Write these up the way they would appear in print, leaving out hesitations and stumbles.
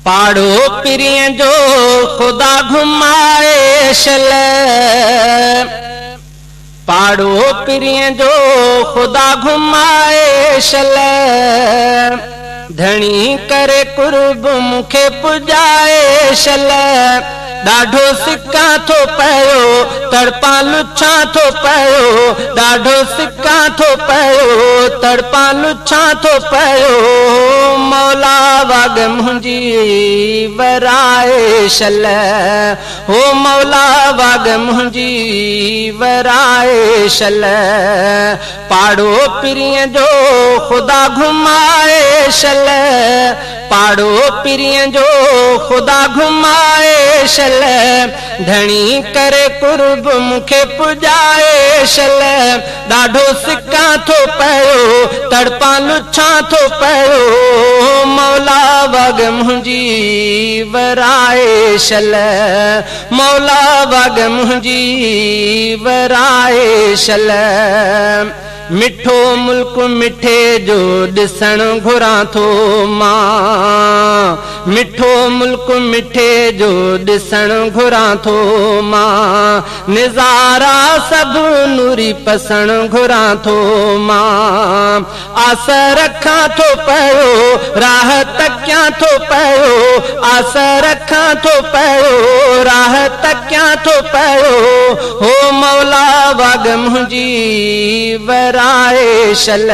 पाड़ो पिरिय जो खुदा घुमाए शल, पाड़ो पिरिय जो खुदा घुमाए शल, धणी करे कुर्ब मुखे पुजाए शल। ॾाढो सिक्का थो पयो तड़पा लुच्छा थो पयो, ॾाढो सिक्का थो पयो तड़पा लुच्छा थो पयो, मौला वाग मुंहिंजी वराए शल, हो मौला वाग मुंहिंजी वराए शल। पाड़ो पिरिय जो खुदा घुमाए शल, पाड़ो पिरिय जो खुदा घुमाए शल, धणी करे कुर्ब मुखे पुजाए शल। ॾाढो सिक्का थो पयो तड़पा लुच्छा थो पयो, मौला वाग मुंहिंजी वराए शल, मौला वाग मुंहिंजी वराए शल। मिठो मुल्क मिठे जो ॾिसण घुरां थो मां, मिठो मुल्क मिठे जो ॾिसण घुरां थो मां, निज़ारा सभु नूरी पसण घुरां थो मां। आस रखां थो पयो राह तकियां थो पयो, आस रखां थो पयो राह तकियां थो पयो, हो मौला वाग मुंहिंजी वराए शल,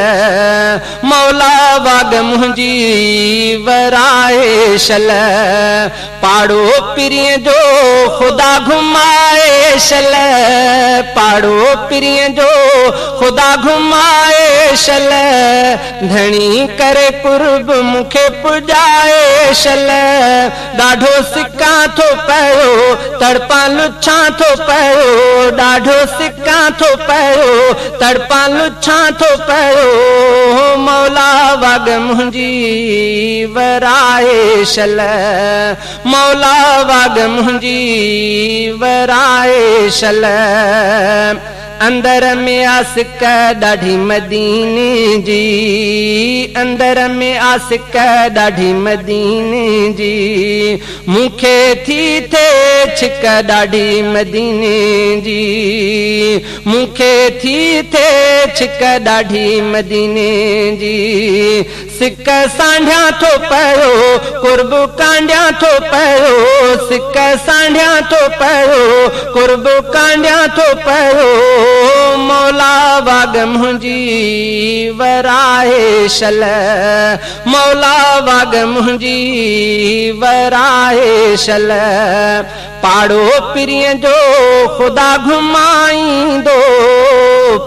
मौला वाग मुंहिंजी वराए शल। पाड़ो पिरिय जो खुदा घुमाए शल, पाड़ो पिरिय जो खुदा घुमाए शल, धणी करे कुर्ब मुखे पुजाए शल। ॾाढो सिक्का थो पयो तड़पा लुच्छा थो पयो, ॾाढो सिक्का थो पयो तड़पा लुच्छा थो पयो, मौला वाग मुंहिंजी वराए शल, मौला वाग मुंहिंजी वराए शल। अंदर में आसिक ॾाढी मदीने जी, अंदर में आसिक ॾाढी मदीने जी, मूंखे थी थे छिक ॾाढी मदीने जी, मूंखे थी थे छिक ॾाढी मदीने जी। सिक सांढिया थो पयो कुर्ब कांडिया थो पयो, सिक सांढिया थो पयो कुर्ब कांडिया थो पयो, मौला वाग मुंहिंजी वराए शल, मौला वाग मुंहिंजी वराए शल। पाड़ो पिरिय जो खुदा घुमाईंदो,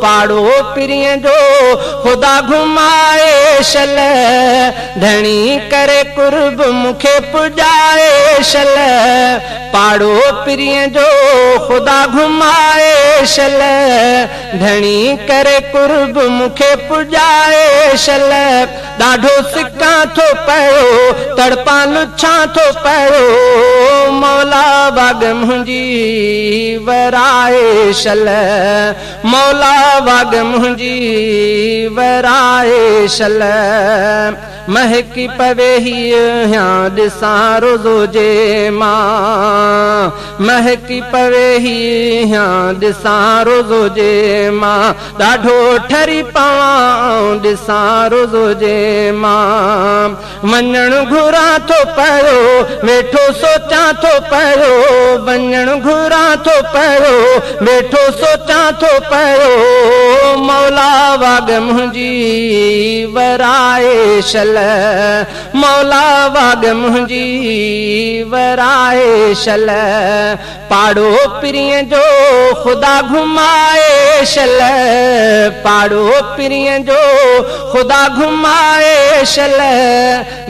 पाड़ो पिरिय जो खुदा घुमाए शल, धणी करे कुर्ब मुखे पुजाए शल। पाड़ो पिरिय जो खुदा घुमाए शल, धणी करे कुर्ब मुखे पुजाए शल। ॾाढो सिक्का थो पयो तड़पा लुच्छा थो पयो, मौला वाग मुंहिंजी वराए शल, मौला वाग मुंहिंजी वराए शल। महकी पवे हीअ ॾिसां रोज़ो जे मां, महकी पवे हीअ ॾिसां रोज़ो जे मां, ॾाढो ठरी पवां ॾिसां रोज़ो जे मां। वञण घुरां थो पयो वेठो सोचां थो पयो, वञण घुरां थो पयो वेठो सोचां थो पयो, मौला वाग मुंहिंजी वराए शल, मौला वाग मुंहिंजी वराए शल। पाड़ो पिरिय जो खुदा घुमाए शल, पाड़ो पिरिय जो खुदा घुमाए शल,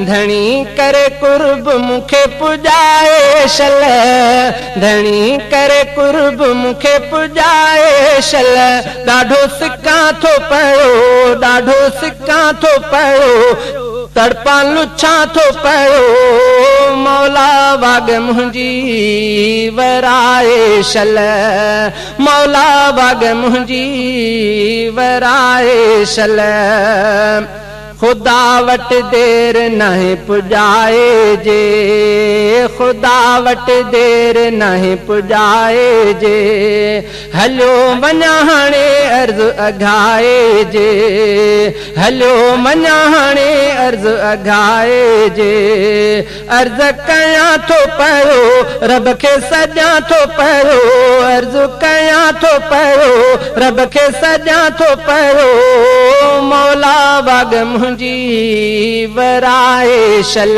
धणी करे कुर्ब मुखे पुजाए शल, धणी करे कुर्ब मुखे पुजाए शल। ॾाढो सिक्का थो पयो, ॾाढो सिक्का थो पयो तड़पा लुच्छा थो पयो, मौला वाग मुंहिंजी वराए शल, मौला वाग मुंहिंजी वराए शल। खुदा वट देर नाहे पुजाए जे, खुदा वट देर नहीं पुजाए जे, हलो वञा हाणे अर्ज़ अघाए जे, हलो वञा हाणे अर्ज़ अघाए जे। अर्ज़ कयां थो पियो रब खे सजां थो पियो, अर्ज़ कयां थो पियो रब खे सजां थो पियो, मौला वाग मुंहिंजी वराए शल,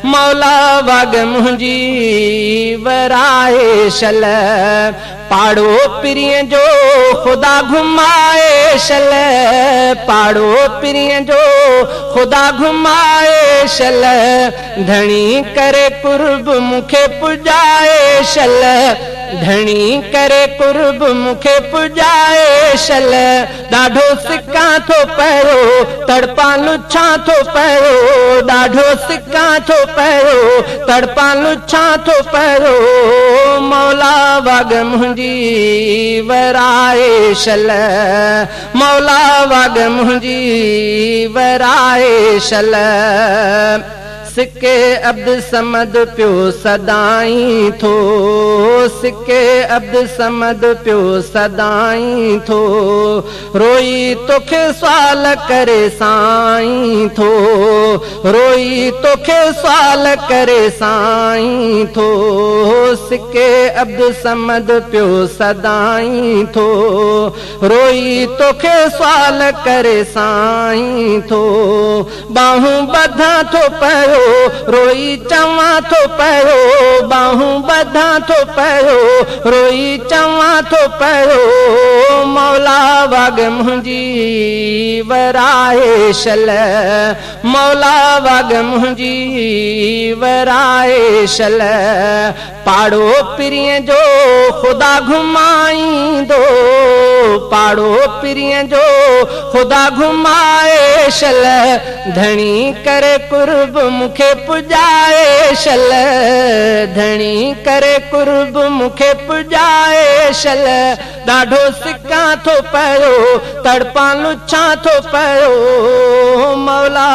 मौला वाग मुंहिंजी वराए शल। पाड़ो पिरीअ जो खुदा घुमाए शल, पाड़ो पिरीअ जो खुदा घुमाए शल, धणी करे कुर्ब मूंखे पुॼाए शल, धणी करे कुर्ब मूंखे पुॼाए शल। ॾाढो सिकां थो पियो तड़पा लुछां थो पियो, ॾाढो सिकां थो पियो तड़पा लुछां थो पियो, मौला वाग मुंहिंजी वराए शल, मौला वाग मुंहिंजी वराए शल। सिके अब्द समद पियो सदाई थो, सिके अब्द समद पियो सदाई थो, रोई तोखे सवाल करे साईं थो, रोई तोखे सवाल करे साईं थो, सिके अब्द समद पियो सदाई थो, रोई तोखे सवाल करे साईं थो, बाहूं बधा थो पियो रोई चवां थो पियो, बाहूं बधां थो पियो रोई चवां थो पियो, मौला वाग मुंहिंजी वराए शल, मौला वाग मुंहिंजी वराए शल। पाड़ो पिरीअ जो खुदा घुमाईंदो, पाड़ो पिरीअ जो खुदा घुमाए शल, धणी करे कुर्ब मूंखे पुॼाए शल, धणी करे कुर्ब मूंखे पुॼाए शल। ॾाढो सिकां थो पियो तड़पा लुछां थो पियो, मौला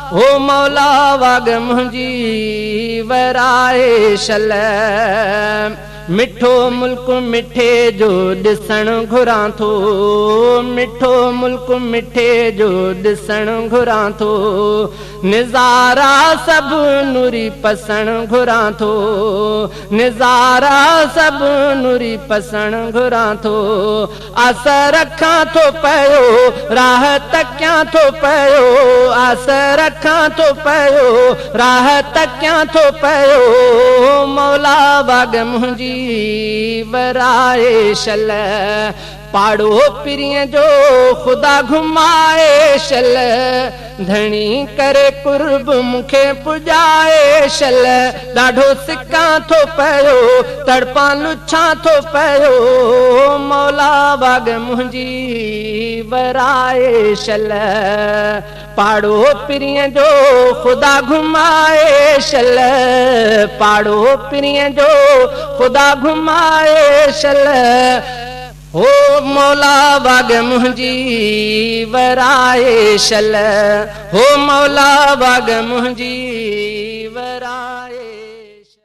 ओ मौला वाग मुंहिंजी वराए शल। मिठो मुल्क मिठे जो ॾिसण घुरां थो, मिठो मुल्क मिठे जो ॾिसण घुरां थो, निज़ारा सभु नूरी पसण घुरां थो, निज़ारा सभु नूरी पसण घुरां थो, आस रखां थो पियो राह तकियां थो पियो, आस रखां थो पियो राह तकियां थो पियो, मौला वाग मुंहिंजी वराए शल। पाड़ो पिरीअ जो खुदा घुमाए शल, धणी करे कुर्ब मूंखे पुॼाए शल। ॾाढो सिकां थो पियो तड़पा लुछां थो पियो, मौला वाग मुंहिंजी वराए शल। पाड़ो पिरीअ जो खुदा घुमाए शल, पाड़ो पिरीअ जो खुदा घुमाए शल, ओ मौला वाग मुंहिंजी वराए शल, ओ मौला वाग मुंहिंजी वराए